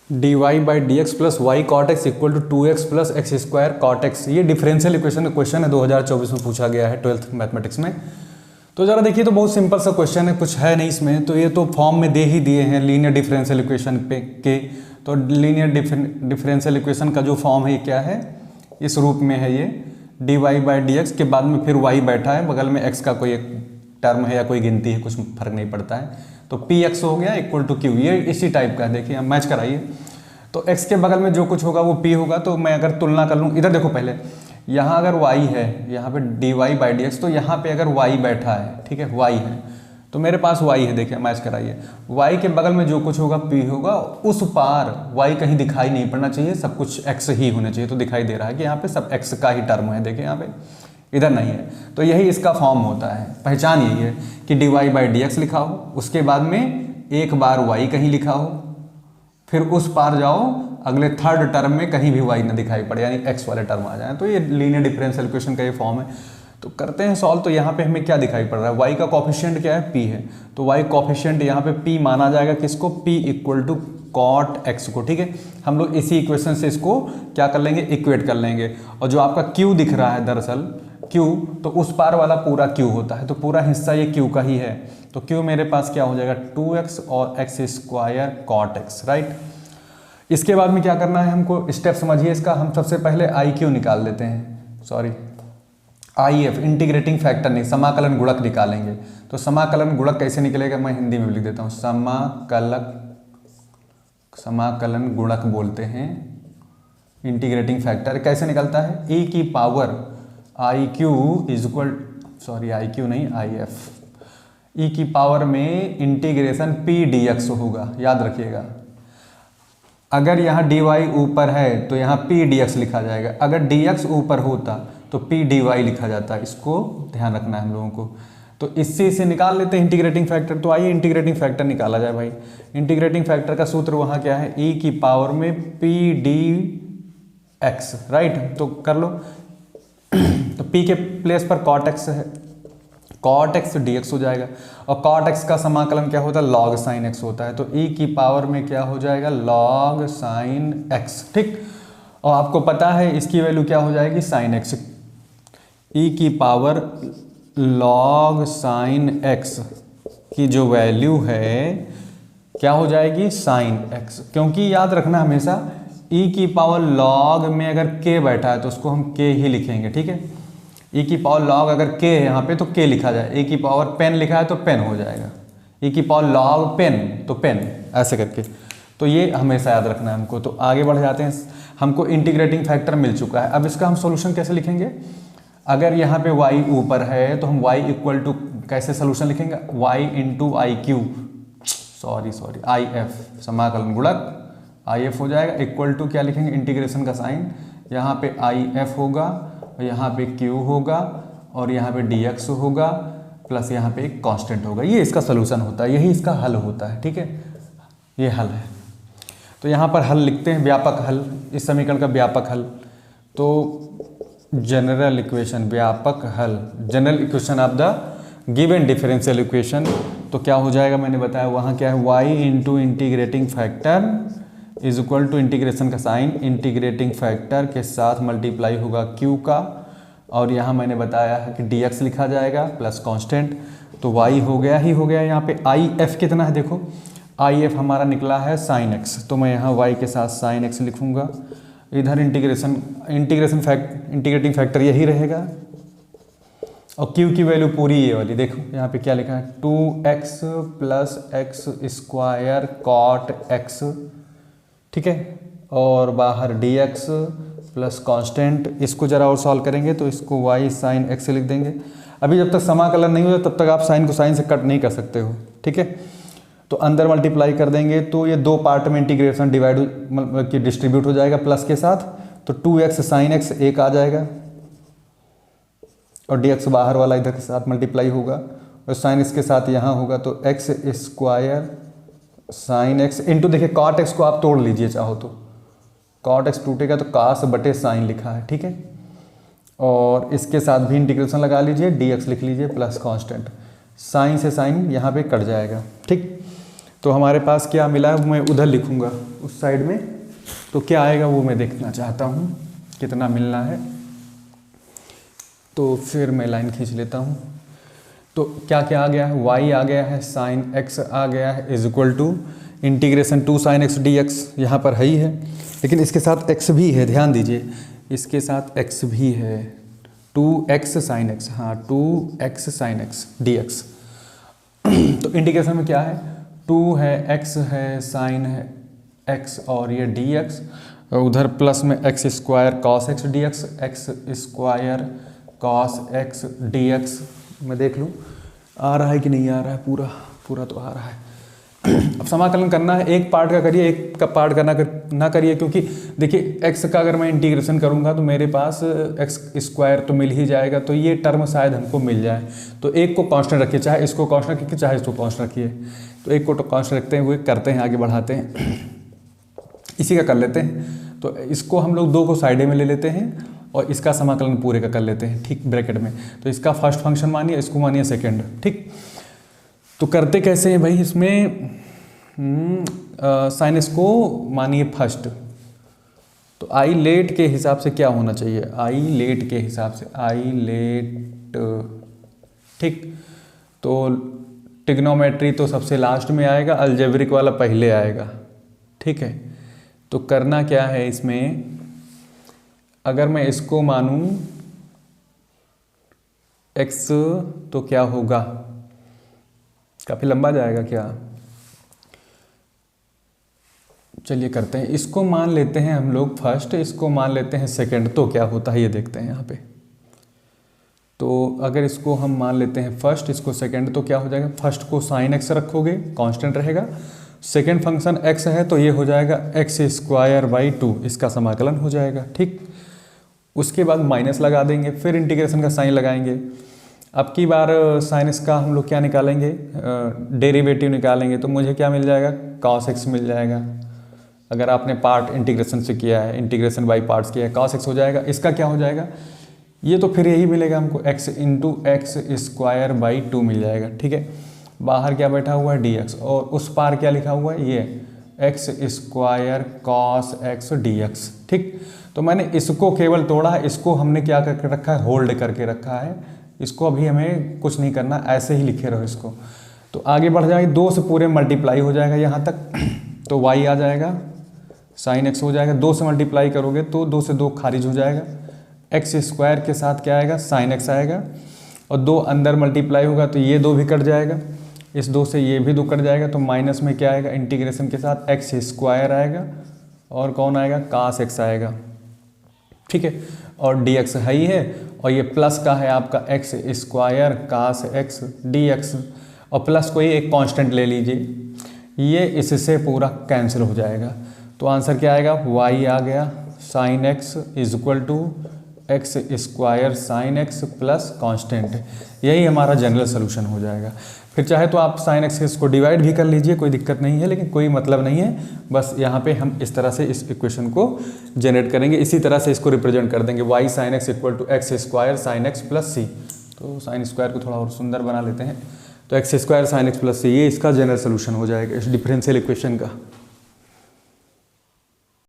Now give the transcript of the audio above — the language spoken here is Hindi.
D y by d x plus y cot x equal to 2x plus x square cot x. ये डिफरेंशियल इक्वेशन का क्वेश्चन है, 2024 में पूछा गया है 12th मैथमेटिक्स में। तो ज़रा देखिए, तो बहुत सिंपल सा क्वेश्चन है, कुछ है नहीं इसमें। तो ये तो फॉर्म में दे ही दिए हैं लीनियर डिफरेंशियल इक्वेशन पे के। तो लीनियर डिफरेंशियल इक्वेशन का जो फॉर्म है ये क्या है, इस रूप में है ये, d y by d x के बाद में फिर वाई बैठा है, बगल में एक्स का कोई एक टर्म है या कोई गिनती है, कुछ फर्क नहीं पड़ता है। तो पी एक्स हो गया इक्वल टू क्यू, ये इसी टाइप का है। देखिए मैच कराइए, तो x के बगल में जो कुछ होगा वो p होगा। तो मैं अगर तुलना कर लूँ, इधर देखो पहले, यहाँ अगर y है, यहाँ पे d y by d x, तो यहाँ पे अगर y बैठा है, ठीक है, y है, तो मेरे पास y है। देखिए मैच कराइए, y के बगल में जो कुछ होगा p होगा, उस पार y कहीं दिखाई नहीं पड़ना चाहिए, सब कुछ x ही होना चाहिए। तो दिखाई दे रहा है कि यहाँ पे सब x का ही टर्म है, देखिए यहाँ पे, इधर नहीं है। तो यही इसका फॉर्म होता है, पहचान यही है कि d y by d x लिखा हो, उसके बाद में एक बार y कहीं लिखा हो, फिर उस पार जाओ, अगले थर्ड टर्म में कहीं भी y ना दिखाई पड़े, यानी x वाले टर्म आ जाए। तो ये लीनियर डिफरेंशियल इक्वेशन का ये फॉर्म है। तो करते हैं सॉल्व। तो यहाँ पे हमें क्या दिखाई पड़ रहा है, y का कोफिशिएंट क्या है, p है। तो y कोफिशिएंट यहाँ पे p माना जाएगा किसको, p equal to cot x को, ठीक है। हम लोग इसी इक्वेशन से इसको क्या कर लेंगे, इक्वेट कर लेंगे। और जो आपका q दिख रहा है, दरअसल q, तो उस पार वाला पूरा q होता है, तो पूरा हिस्सा ये q का ही है। तो q मेरे पास क्या हो जाएगा, 2x और x square cot x, right. इसके बाद में क्या करना है हमको, स्टेप समझिए इसका। हम सबसे पहले IQ निकाल लेते हैं, सॉरी IF, इंटीग्रेटिंग फैक्टर नहीं, समाकलन गुणक निकालेंगे। तो समाकलन गुणक कैसे निकलेगा, मैं हिंदी में लिख देता हूँ, समाकलन गुणक बोलते हैं इंटीग्रेटिंग फैक्टर। कैसे निकलता है, e की power IQ is equal, sorry IQ नहीं IF, e की पावर में इंटीग्रेशन p dx होगा, याद रखिएगा। अगर यहाँ dy ऊपर है तो यहाँ p dx लिखा जाएगा, अगर dx ऊपर होता तो p dy लिखा जाता है। इसको ध्यान रखना है हम लोगों को। तो इससे इसे निकाल लेते हैं इंटीग्रेटिंग फैक्टर। तो आइए इंटीग्रेटिंग फैक्टर निकाला जाए भाई। इंटीग्रेटिंग फैक्टर का सूत्र वहाँ क्या है, e की पावर में p dx, राइट। तो कर लो। तो p के प्लेस पर cot x है, cot x dx हो जाएगा, और cot x का समाकलन क्या होता है, log sin x होता है। तो e की पावर में क्या हो जाएगा, log sin x, ठीक। और आपको पता है इसकी वैल्यू क्या हो जाएगी, sin x, e की पावर log sin x की जो वैल्यू है क्या हो जाएगी, sin x। क्योंकि याद रखना हमेशा e की पावर log में अगर k बैठा है तो उसको हम k ही लिखेंगे, ठीक है। e की पावर log अगर k है यहाँ पे तो k लिखा जाए, e की पावर पेन लिखा है तो पेन हो जाएगा, e की पावर log पेन तो पेन, ऐसे करके। तो ये हमेशा याद रखना है हमको। तो आगे बढ़ जाते हैं, हमको इंटीग्रेटिंग फैक्टर मिल चुका है। अब इसका हम सॉल्यूशन कैसे लिखेंगे, अगर यहाँ पे y ऊपर है तो हम y इक्वल टू कैसे सॉल्यूशन लिखेंगे, y into IQ, sorry IF, समाकलन गुणक IF हो जाएगा, इक्वल टू क्या लिखेंगे, इंटीग्रेशन का साइन, यहाँ पे IF होगा, यहाँ पे Q होगा, और यहाँ पे dx होगा, प्लस यहाँ पे एक कांस्टेंट होगा। ये इसका सलूशन होता है, यही इसका हल होता है, ठीक है। ये हल है। तो यहाँ पर हल लिखते हैं, व्यापक हल, इस समीकरण का व्यापक हल। तो जनरल इक्वेशन, व्यापक हल, general equation of the given differential equation. तो क्या हो जाएगा, मैंने बताया वहाँ क्या है, y into integrating factor is equal to integration का साइन, इंटीग्रेटिंग फैक्टर के साथ मल्टीप्लाई होगा q का, और यहाँ मैंने बताया है कि dx लिखा जाएगा प्लस कांस्टेंट। तो y हो गया ही हो गया। यहाँ पे IF कितना है, देखो IF हमारा निकला है sin x, तो मैं यहाँ y के साथ sin x लिखूँगा। इधर इंटीग्रेटिंग फैक्टर यही रहेगा, और q की वैल्यू पूरी ये वाली, देखो यहाँ पे क्या लिखा है, 2x plus x square cot x, ठीक है, और बाहर dx प्लस कांस्टेंट। इसको जरा और सॉल्व करेंगे तो इसको y साइन x लिख देंगे। अभी जब तक समाकलन नहीं हो तब तक आप साइन को साइन से कट नहीं कर सकते हो, ठीक है। तो अंदर मल्टीप्लाई कर देंगे तो ये दो पार्ट में इंटीग्रेशन डिवाइड मतलब कि डिस्ट्रीब्यूट हो जाएगा प्लस के साथ। तो 2x साइन x एक आ जाएगा, और dx बाहर वाला इधर के साथ मल्टीप्लाई होगा, और साइन इसके साथ यहाँ होगा, तो x square sine x into, देखिए कॉट x को आप तोड़ लीजिए चाहो तो, कॉट x टूटेगा तो कास बटे साइन लिखा है, ठीक है। और इसके साथ भी इंटीग्रेशन लगा लीजिए, dx लिख लीजिए प्लस कांस्टेंट, साइन से साइन यहाँ पे कट जाएगा, ठीक। तो हमारे पास क्या मिला है मैं उधर लिखूँगा उस साइड में, तो क्या आएगा वो मैं देखना चाहता हूँ कितना मिलना है। तो फिर मैं लाइन खींच लेता हूँ। तो क्या क्या आ गया है, y आ गया है, sin x आ गया है is equal to integration 2 sin x dx, यहाँ पर है ही है, लेकिन इसके साथ x भी है, ध्यान दीजिए इसके साथ x भी है, 2x sin x, हाँ 2x sin x dx। तो इंटीग्रेशन में क्या है, 2 है, x है, sin है x और ये dx, उधर प्लस में x square cos x dx, x square cos x dx। मैं देख लूँ आ रहा है कि नहीं आ रहा है, पूरा तो आ रहा है। अब समाकलन करना है, एक पार्ट का करिए, एक का पार्ट का ना करिए, क्योंकि देखिए x का अगर मैं इंटीग्रेशन करूँगा तो मेरे पास x स्क्वायर तो मिल ही जाएगा, तो ये टर्म शायद हमको मिल जाए। तो एक को कांस्टेंट रखिए, चाहे इसको कांस्टेंट रखिए चाहे इसको कांस्टेंट रखिए, तो एक को तो कांस्टेंट रखते हुए करते हैं, आगे बढ़ाते हैं, इसी का कर लेते हैं। तो इसको हम लोग 2 को साइड में ले लेते हैं और इसका समाकलन पूरे का कर लेते हैं, ठीक, ब्रैकेट में। तो इसका फर्स्ट फंक्शन मानिए, इसको मानिए सेकंड, ठीक। तो करते कैसे हैं भाई, इसमें साइन इसको मानिए फर्स्ट, तो आई लेट के हिसाब से क्या होना चाहिए, आई लेट के हिसाब से, आई लेट, ठीक। तो ट्रिग्नोमेट्री तो सबसे लास्ट में आएगा, अलजेब्रिक वाला पहले आएगा, ठीक है। तो करना क्या है इसमें, अगर मैं इसको मानूं x तो क्या होगा, काफ़ी लंबा जाएगा क्या, चलिए करते हैं, इसको मान लेते हैं हम लोग फर्स्ट, इसको मान लेते हैं सेकंड, तो क्या होता है ये देखते हैं यहाँ पे। तो अगर इसको हम मान लेते हैं फर्स्ट, इसको सेकंड, तो क्या हो जाएगा, फर्स्ट को साइन x रखोगे कांस्टेंट रहेगा, सेकंड फंक्शन x है तो ये हो जाएगा x स्क्वायर बाई 2, इसका समाकलन हो जाएगा, ठीक। उसके बाद माइनस लगा देंगे, फिर इंटीग्रेशन का साइन लगाएंगे। अब की बार साइन इसका हम लोग क्या निकालेंगे, डेरिवेटिव निकालेंगे, तो मुझे क्या मिल जाएगा, cos x मिल जाएगा। अगर आपने पार्ट इंटीग्रेशन से किया है, इंटीग्रेशन बाई पार्ट्स किया है, cos x हो जाएगा। इसका क्या हो जाएगा, ये तो फिर यही मिलेगा हमको, x into x square by 2 मिल जाएगा, ठीक है। बाहर क्या बैठा हुआ है dx, और उस पार क्या लिखा हुआ है, ये x square cos x dx, ठीक। तो मैंने इसको केवल तोड़ा है, इसको हमने क्या करके रखा है, होल्ड करके रखा है, इसको अभी हमें कुछ नहीं करना, ऐसे ही लिखे रहो इसको। तो आगे बढ़ जाएगा, 2 से पूरे मल्टीप्लाई हो जाएगा यहाँ तक, तो y आ जाएगा, साइन x हो जाएगा, 2 से मल्टीप्लाई करोगे तो 2 से 2 खारिज हो जाएगा, एक्स स्क्वायर के साथ क्या आएगा, साइन x आएगा, और 2 अंदर मल्टीप्लाई होगा तो ये 2 भी कट जाएगा, इस 2 से ये भी 2 कट जाएगा, तो माइनस में क्या आएगा, इंटीग्रेशन के साथ एक्स स्क्वायर आएगा, और कौन आएगा, cos x आएगा, ठीक है। और dx है ही है, और ये प्लस का है आपका x square cos x dx, और प्लस कोई एक कांस्टेंट ले लीजिए, ये इससे पूरा कैंसिल हो जाएगा। तो आंसर क्या आएगा, y आ गया sine x is equal to x square sine x plus constant, यही हमारा जनरल सोल्यूशन हो जाएगा। फिर चाहे तो आप साइन x इसको डिवाइड भी कर लीजिए, कोई दिक्कत नहीं है, लेकिन कोई मतलब नहीं है, बस यहाँ पे हम इस तरह से इस इक्वेशन को जनरेट करेंगे, इसी तरह से इसको रिप्रेजेंट कर देंगे, y sine x equal to x square sine x plus C. तो साइन स्क्वायर को थोड़ा और सुंदर बना लेते हैं, तो x square sine x plus C, ये इसका जनरल सोल्यूशन हो जाएगा इस डिफरेंशियल इक्वेशन का।